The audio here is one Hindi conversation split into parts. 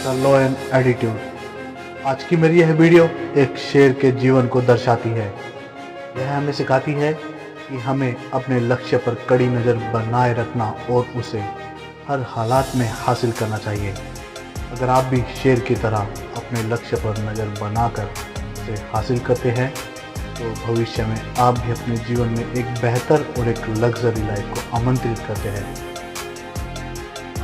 The lion attitude. आज की मेरी यह वीडियो एक शेर के जीवन को दर्शाती है। यह हमें सिखाती है कि हमें अपने लक्ष्य पर कड़ी नज़र बनाए रखना और उसे हर हालात में हासिल करना चाहिए। अगर आप भी शेर की तरह अपने लक्ष्य पर नज़र बनाकर उसे हासिल करते हैं तो भविष्य में आप भी अपने जीवन में एक बेहतर और एक लग्जरी लाइफ को आमंत्रित करते हैं।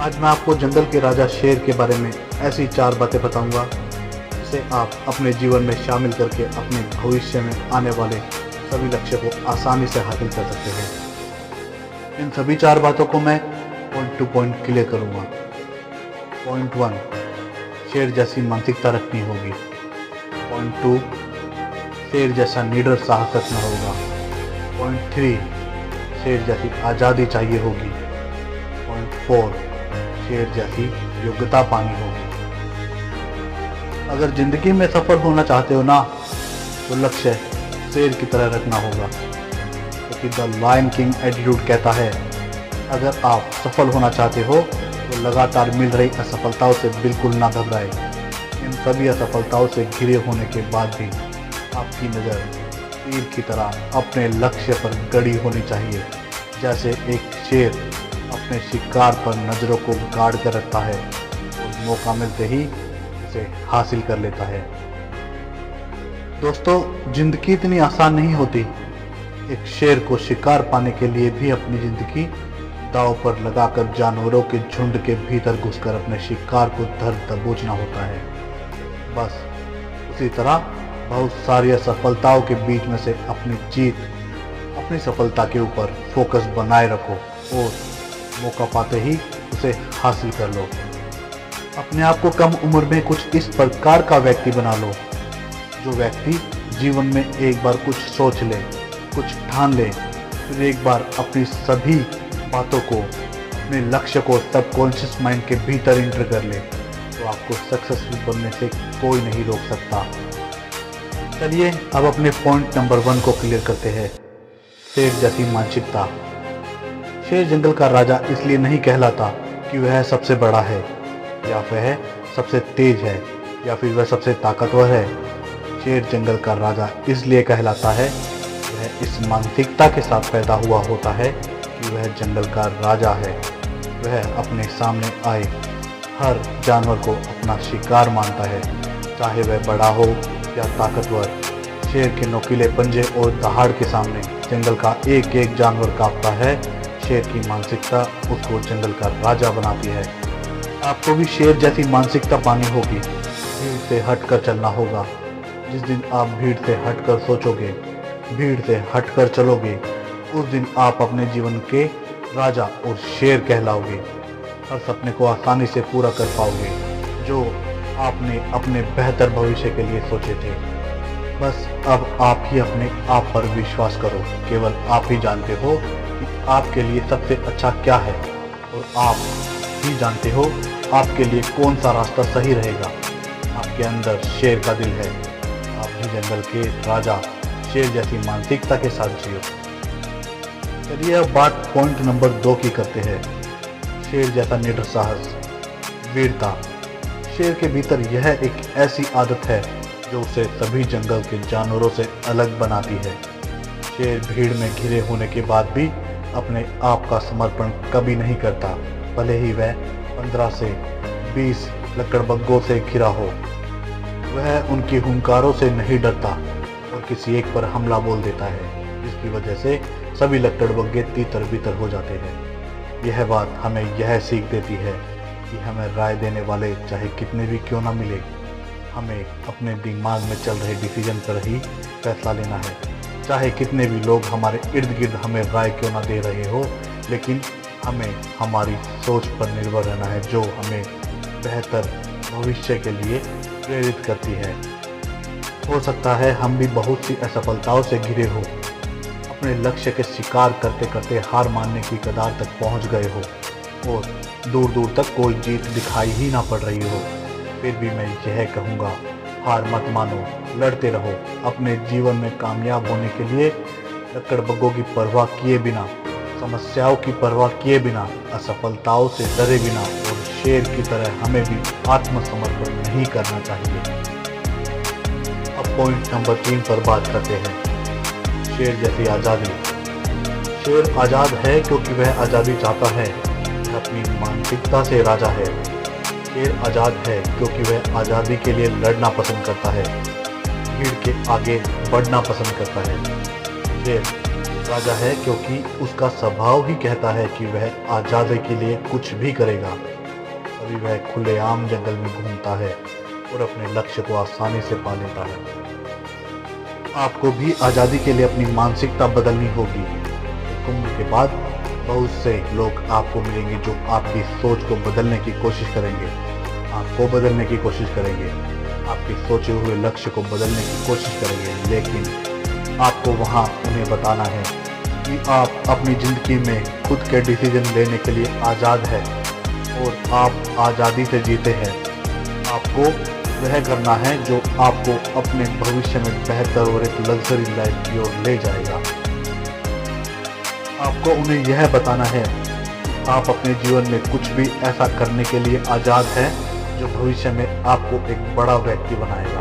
आज मैं आपको जंगल के राजा शेर के बारे में ऐसी 4 बातें बताऊंगा जिसे आप अपने जीवन में शामिल करके अपने भविष्य में आने वाले सभी लक्ष्य को आसानी से हासिल कर सकते हैं। इन सभी 4 बातों को मैं पॉइंट टू पॉइंट क्लियर करूंगा। पॉइंट 1, शेर जैसी मानसिकता रखनी होगी। पॉइंट 2, शेर जैसा निडर साहस रखना होगा। पॉइंट 3, शेर जैसी आज़ादी चाहिए होगी। पॉइंट 4, शेर जैसी योग्यता पानी होगी। अगर जिंदगी में सफल होना चाहते हो ना तो लक्ष्य शेर की तरह रखना होगा, क्योंकि द लायन किंग एटीट्यूड कहता है अगर आप सफल होना चाहते हो तो लगातार मिल रही असफलताओं से बिल्कुल ना घबराए। इन सभी असफलताओं से घिरे होने के बाद भी आपकी नज़र तीर की तरह अपने लक्ष्य पर गड़ी होनी चाहिए। जैसे एक शेर अपने शिकार पर नज़रों को गाड़ कर रखता है और मौका मिलते ही उसे हासिल कर लेता है। दोस्तों, जिंदगी इतनी आसान नहीं होती। एक शेर को शिकार पाने के लिए भी अपनी जिंदगी दांव पर लगाकर जानवरों के झुंड के भीतर घुसकर अपने शिकार को धर दबोचना होता है। बस उसी तरह बहुत सारी असफलताओं के बीच में से अपनी जीत, अपनी सफलता के ऊपर फोकस बनाए रखो और मौका पाते ही उसे हासिल कर लो। अपने आप को कम उम्र में कुछ इस प्रकार का व्यक्ति बना लो जो व्यक्ति जीवन में एक बार कुछ सोच ले, कुछ ठान ले, फिर एक बार अपनी सभी बातों को, अपने लक्ष्य को सबकॉन्शियस माइंड के भीतर इंटर कर ले तो आपको सक्सेसफुल बनने से कोई नहीं रोक सकता। चलिए अब अपने पॉइंट नंबर 1 को क्लियर करते हैं। शेर जैसी मानसिकता। शेर जंगल का राजा इसलिए नहीं कहलाता कि वह सबसे बड़ा है या वह सबसे तेज है या फिर वह सबसे ताकतवर है। शेर जंगल का राजा इसलिए कहलाता है वह इस मानसिकता के साथ पैदा हुआ होता है कि वह जंगल का राजा है। वह अपने सामने आए हर जानवर को अपना शिकार मानता है, चाहे वह बड़ा हो या ताकतवर। शेर के नुकीले पंजे और दहाड़ के सामने जंगल का एक एक जानवर कांपता है। शेर की मानसिकता उसको जंगल का राजा बनाती है। आपको भी शेर जैसी मानसिकता पानी होगी। भीड़ से हटकर चलना होगा। जिस दिन आप भीड़ से हटकर सोचोगे, भीड़ से हटकर चलोगे, उस दिन आप अपने जीवन के राजा और शेर कहलाओगे। हर सपने को आसानी से पूरा कर पाओगे जो आपने अपने बेहतर भविष्य के लिए सोचे थे। बस अब आप ही अपने आप पर विश्वास करो। केवल आप ही जानते हो कि आपके लिए सबसे अच्छा क्या है और आप ही जानते हो आपके लिए कौन सा रास्ता सही रहेगा। आपके अंदर शेर का दिल है। आप भी जंगल के राजा शेर जैसी मानसिकता के साथ जियो। चलिए अब बात पॉइंट नंबर 2 की करते हैं। शेर जैसा निडर साहस, वीरता। शेर के भीतर यह एक ऐसी आदत है जो उसे सभी जंगल के जानवरों से अलग बनाती है। शेर भीड़ में घिरे होने के बाद भी अपने आप का समर्पण कभी नहीं करता, भले ही वह 15 से 20 लकड़बग्गों से घिरा हो। वह उनकी हुंकारों से नहीं डरता और किसी एक पर हमला बोल देता है, जिसकी वजह से सभी लकड़बग्गे तीतर बितर हो जाते हैं। यह बात हमें यह सीख देती है कि हमें राय देने वाले चाहे कितने भी क्यों ना मिले, हमें अपने दिमाग में चल रहे डिसीजन पर ही फैसला लेना है। चाहे कितने भी लोग हमारे इर्द गिर्द हमें राय क्यों ना दे रहे हो, लेकिन हमें हमारी सोच पर निर्भर रहना है जो हमें बेहतर भविष्य के लिए प्रेरित करती है। हो सकता है हम भी बहुत सी असफलताओं से घिरे हो, अपने लक्ष्य के शिकार करते करते हार मानने की कगार तक पहुंच गए हो और दूर दूर तक कोई जीत दिखाई ही ना पड़ रही हो। फिर भी मैं यह कहूँगा, हार मत मानो, लड़ते रहो। अपने जीवन में कामयाब होने के लिए लकड़बग्गों की परवाह किए बिना, समस्याओं की परवाह किए बिना, असफलताओं से डरे बिना और शेर की तरह हमें भी आत्मसमर्पण नहीं करना चाहिए। अब पॉइंट नंबर 3 पर बात करते हैं, शेर जैसी आज़ादी। शेर आज़ाद है क्योंकि वह आज़ादी चाहता है, वह अपनी मानसिकता से राजा है। शेर आज़ाद है क्योंकि वह आज़ादी के लिए लड़ना पसंद करता है, भीड़ के आगे बढ़ना पसंद करता है। शेर राजा है क्योंकि उसका स्वभाव ही कहता है कि वह आज़ादी के लिए कुछ भी करेगा। तभी वह खुलेआम जंगल में घूमता है और अपने लक्ष्य को आसानी से पा लेता है। आपको भी आज़ादी के लिए अपनी मानसिकता बदलनी होगी। उम्र के बाद बहुत से लोग आपको मिलेंगे जो आपकी सोच को बदलने की कोशिश करेंगे, आपको बदलने की कोशिश करेंगे, आपके सोचे हुए लक्ष्य को बदलने की कोशिश करेंगे, लेकिन आपको वहां उन्हें बताना है कि आप अपनी ज़िंदगी में खुद के डिसीजन लेने के लिए आज़ाद हैं और आप आज़ादी से जीते हैं। आपको वह करना है जो आपको अपने भविष्य में बेहतर और एक लग्जरी लाइफ की ओर ले जाएगा। आपको उन्हें यह बताना है कि आप अपने जीवन में कुछ भी ऐसा करने के लिए आज़ाद हैं जो भविष्य में आपको एक बड़ा व्यक्ति बनाएगा।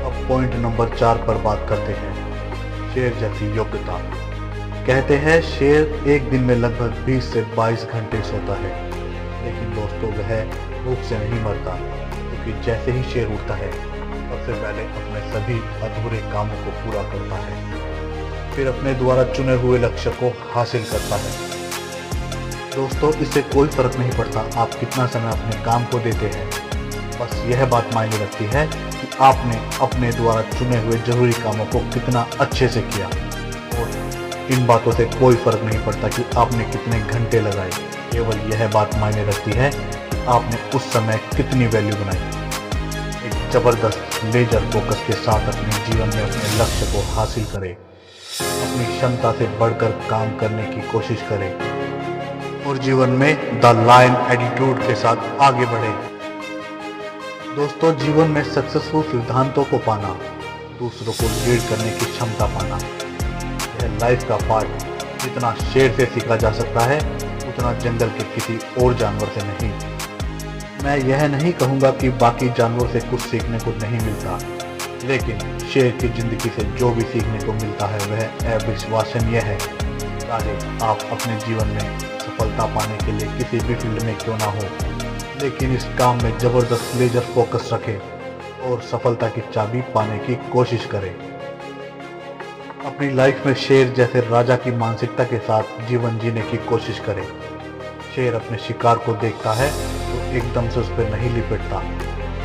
अब पॉइंट नंबर 4 पर बात करते हैं, शेर जैसी योग्यता। कहते हैं शेर एक दिन में लगभग 20 से 22 घंटे सोता है, लेकिन दोस्तों वह भूख से नहीं मरता, क्योंकि जैसे ही शेर उठता है सबसे पहले अपने सभी अधूरे कामों को पूरा करता है, फिर अपने द्वारा चुने हुए लक्ष्य को हासिल करता है। दोस्तों इससे कोई फर्क नहीं पड़ता आप कितना समय अपने काम को देते हैं, बस यह बात मायने रखती है कि आपने अपने द्वारा चुने हुए जरूरी कामों को कितना अच्छे से किया। और इन बातों से कोई फर्क नहीं पड़ता कि आपने कितने घंटे लगाए, केवल यह बात मायने रखती है कि आपने उस समय कितनी वैल्यू बनाई। एक जबरदस्त लेजर फोकस के साथ अपने जीवन में अपने लक्ष्य को हासिल करें, अपनी क्षमता से बढ़कर काम करने की कोशिश करें और जीवन में द लायन एटीट्यूड के साथ आगे बढ़े। दोस्तों जीवन में सक्सेसफुल सिद्धांतों को पाना, दूसरों को लीड करने की क्षमता पाना, यह लाइफ का पार्ट जितना शेर से सीखा जा सकता है उतना जंगल के किसी और जानवर से नहीं। मैं यह नहीं कहूँगा कि बाकी जानवरों से कुछ सीखने को नहीं मिलता, लेकिन शेर की जिंदगी से जो भी सीखने को मिलता है वह अविश्वसनीय है। चाहे आप अपने जीवन में सफलता पाने के लिए किसी भी फील्ड में क्यों ना हो, लेकिन इस काम में जबरदस्त लेजर फोकस रखें और सफलता की चाबी पाने की कोशिश करें। अपनी लाइफ में शेर जैसे राजा की मानसिकता के साथ जीवन जीने की कोशिश करें। शेर अपने शिकार को देखता है तो एकदम से उस पर नहीं लिपटता,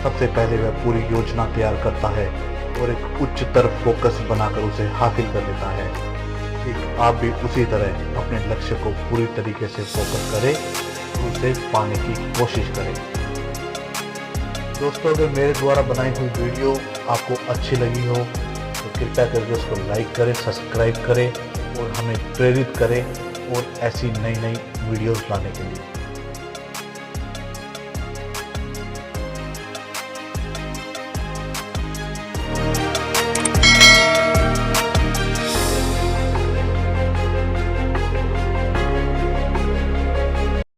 सबसे पहले वह पूरी योजना तैयार करता है और एक उच्चतर फोकस बनाकर उसे हासिल कर लेता है। ठीक आप भी उसी तरह अपने लक्ष्य को पूरी तरीके से फोकस करें और उसे पाने की कोशिश करें। दोस्तों अगर मेरे द्वारा बनाई हुई वीडियो आपको अच्छी लगी हो तो कृपया करके उसको लाइक करें, सब्सक्राइब करें और हमें प्रेरित करें और ऐसी नई नई वीडियोस लाने के लिए।